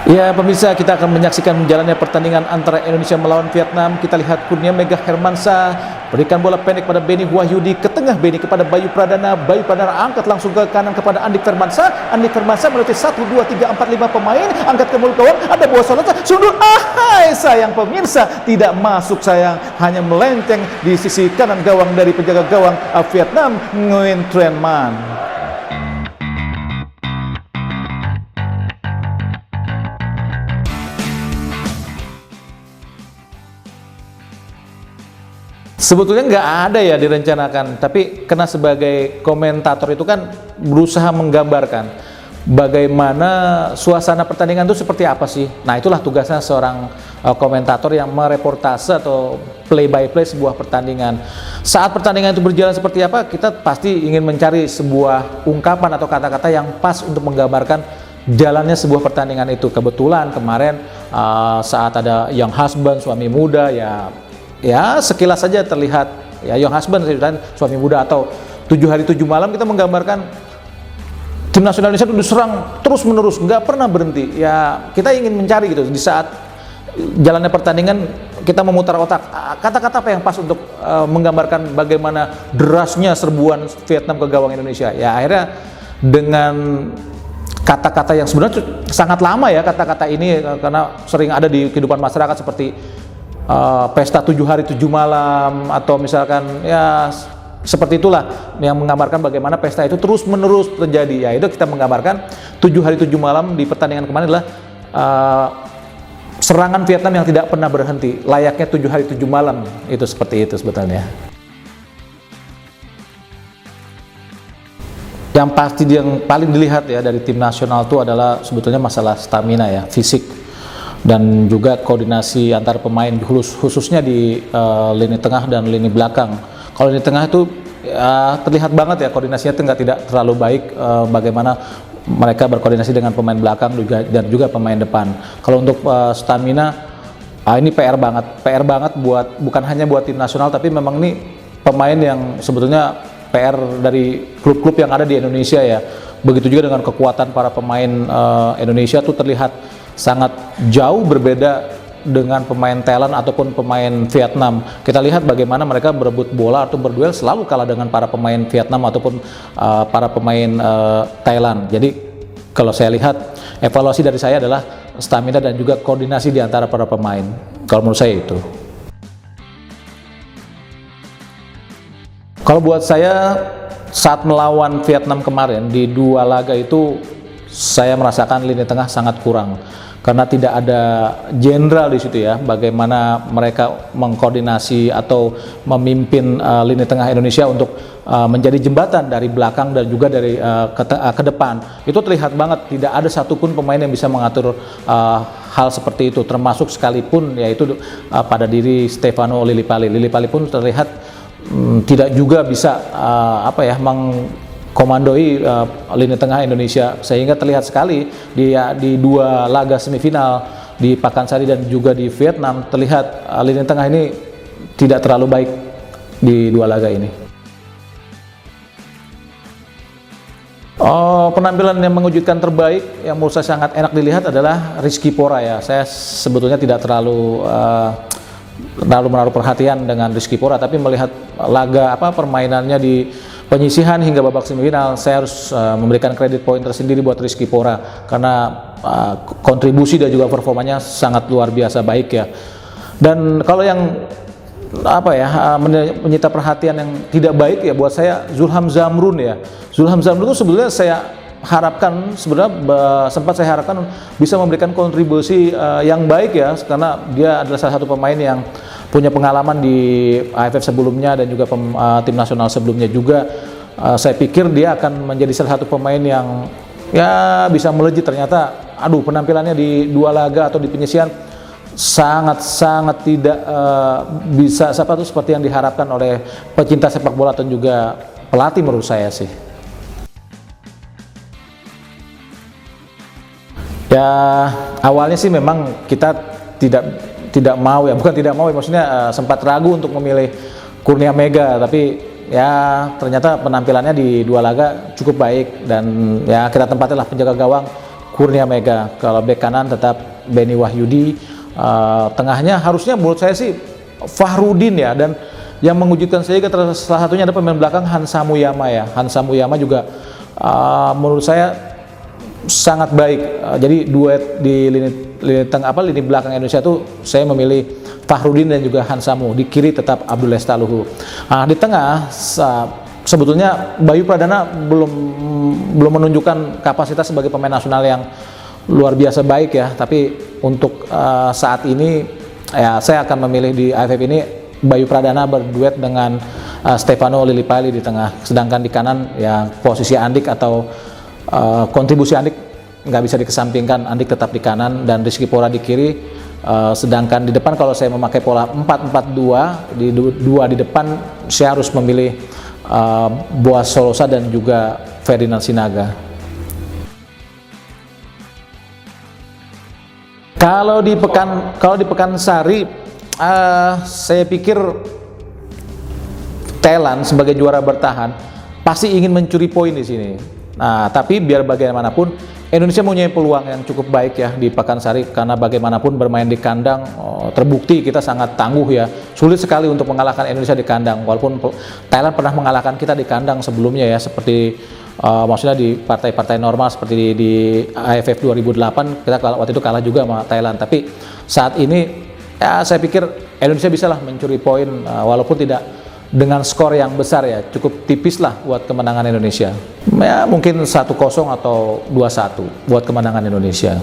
Ya pemirsa, kita akan menyaksikan jalannya pertandingan antara Indonesia melawan Vietnam. Kita lihat Kurnia Mega Hermansyah berikan bola pendek pada Beni Wahyudi, ke tengah Beni kepada Bayu Pradana. Bayu Pradana angkat langsung ke kanan kepada Andi Firmansyah. Andi Firmansyah melewati 1, 2, 3, 4, 5 pemain, angkat ke mulut gawang, ada bola Solota, sudut, sayang pemirsa, tidak masuk sayang, hanya melenceng di sisi kanan gawang dari penjaga gawang Vietnam, Nguyen Truan Man. Sebetulnya nggak ada ya direncanakan, tapi karena sebagai komentator itu kan berusaha menggambarkan bagaimana suasana pertandingan itu seperti apa sih. Nah itulah tugasnya seorang komentator yang mereportase atau play by play sebuah pertandingan. Saat pertandingan itu berjalan seperti apa, kita pasti ingin mencari sebuah ungkapan atau kata-kata yang pas untuk menggambarkan jalannya sebuah pertandingan itu. Kebetulan kemarin saat ada young husband, suami muda, ya sekilas saja terlihat ya young husband, suami muda, atau 7 hari 7 malam, kita menggambarkan tim nasional Indonesia itu diserang terus menerus, nggak pernah berhenti. Ya kita ingin mencari gitu di saat jalannya pertandingan, kita memutar otak kata-kata apa yang pas untuk menggambarkan bagaimana derasnya serbuan Vietnam ke gawang Indonesia. Ya akhirnya dengan kata-kata yang sebenarnya sangat lama ya, kata-kata ini karena sering ada di kehidupan masyarakat seperti pesta 7 hari 7 malam, atau misalkan ya seperti itulah yang menggambarkan bagaimana pesta itu terus menerus terjadi. Ya itu kita menggambarkan 7 hari 7 malam di pertandingan kemarin adalah serangan Vietnam yang tidak pernah berhenti, layaknya 7 hari 7 malam, itu seperti itu sebetulnya. Yang pasti yang paling dilihat ya dari tim nasional itu adalah sebetulnya masalah stamina ya, fisik, dan juga koordinasi antar pemain, khususnya di lini tengah dan lini belakang. Kalau lini tengah itu ya, terlihat banget ya koordinasinya itu tidak terlalu baik, bagaimana mereka berkoordinasi dengan pemain belakang dan juga pemain depan. Kalau untuk stamina, ini PR banget buat, bukan hanya buat tim nasional, tapi memang ini pemain yang sebetulnya PR dari klub-klub yang ada di Indonesia ya. Begitu juga dengan kekuatan para pemain Indonesia tuh terlihat sangat jauh berbeda dengan pemain Thailand ataupun pemain Vietnam. Kita lihat bagaimana mereka berebut bola atau berduel selalu kalah dengan para pemain Vietnam ataupun para pemain Thailand. Jadi kalau saya lihat, evaluasi dari saya adalah stamina dan juga koordinasi di antara para pemain. Kalau menurut saya itu. Kalau buat saya, saat melawan Vietnam kemarin di 2 laga itu, saya merasakan lini tengah sangat kurang karena tidak ada jenderal di situ ya, bagaimana mereka mengkoordinasi atau memimpin lini tengah Indonesia untuk menjadi jembatan dari belakang dan juga dari ke depan. Itu terlihat banget tidak ada satupun pemain yang bisa mengatur hal seperti itu, termasuk sekalipun yaitu pada diri Stefano Lillipali. Lillipali pun terlihat tidak juga bisa komandoi lini tengah Indonesia, sehingga terlihat sekali di 2 laga semifinal di Pakansari dan juga di Vietnam, terlihat lini tengah ini tidak terlalu baik di 2 laga ini. Penampilan yang mengejutkan terbaik yang menurut saya sangat enak dilihat adalah Rizky Pora ya. Saya sebetulnya tidak terlalu menaruh perhatian dengan Rizky Pora, tapi melihat laga permainannya di penyisihan hingga babak semifinal, saya harus memberikan kredit poin tersendiri buat Rizky Pora karena kontribusi dan juga performanya sangat luar biasa baik ya. Dan kalau yang menyita perhatian yang tidak baik ya buat saya, Zulham Zamrun ya. Zulham Zamrun itu sebetulnya saya harapkan, sempat saya harapkan bisa memberikan kontribusi yang baik ya, karena dia adalah salah satu pemain yang punya pengalaman di AFF sebelumnya dan juga tim nasional sebelumnya juga. Saya pikir dia akan menjadi salah satu pemain yang ya bisa melejit. Ternyata penampilannya di 2 laga atau di penyisihan sangat tidak bisa seperti yang diharapkan oleh pecinta sepak bola dan juga pelatih menurut saya sih. Ya awalnya sih memang kita tidak mau ya, bukan tidak mau ya, maksudnya sempat ragu untuk memilih Kurnia Mega, tapi ya ternyata penampilannya di 2 laga cukup baik, dan ya kita tempatilah penjaga gawang Kurnia Mega. Kalau bek kanan tetap Beni Wahyudi. Tengahnya harusnya menurut saya sih Fahrudin ya, dan yang mengejutkan saya salah satunya ada pemain belakang Hansa Muyama ya. Hansa Muyama juga menurut saya sangat baik. Jadi duet di lini belakang Indonesia itu saya memilih Fahrudin dan juga Hansamu. Di kiri tetap Abdul Lestaluhu. Nah, di tengah sebetulnya Bayu Pradana belum menunjukkan kapasitas sebagai pemain nasional yang luar biasa baik ya. Tapi untuk saat ini ya saya akan memilih di AFF ini Bayu Pradana berduet dengan Stefano Lillipali di tengah. Sedangkan di kanan ya posisi Andik atau kontribusi Andik nggak bisa dikesampingkan. Andik tetap di kanan dan Rizky Pora di kiri. Sedangkan di depan kalau saya memakai pola 4-4-2, di dua di depan saya harus memilih Boas Solosa dan juga Ferdinand Sinaga. Kalau di Pekansari, saya pikir Thailand sebagai juara bertahan pasti ingin mencuri poin di sini. Nah, tapi biar bagaimanapun Indonesia punya peluang yang cukup baik ya di Pekansari, karena bagaimanapun bermain di kandang terbukti kita sangat tangguh ya. Sulit sekali untuk mengalahkan Indonesia di kandang, walaupun Thailand pernah mengalahkan kita di kandang sebelumnya ya, seperti maksudnya di partai-partai normal seperti di AFF 2008 kita waktu itu kalah juga sama Thailand. Tapi saat ini ya saya pikir Indonesia bisalah mencuri poin walaupun tidak dengan skor yang besar ya, cukup tipis lah buat kemenangan Indonesia. Ya mungkin 1-0 atau 2-1 buat kemenangan Indonesia.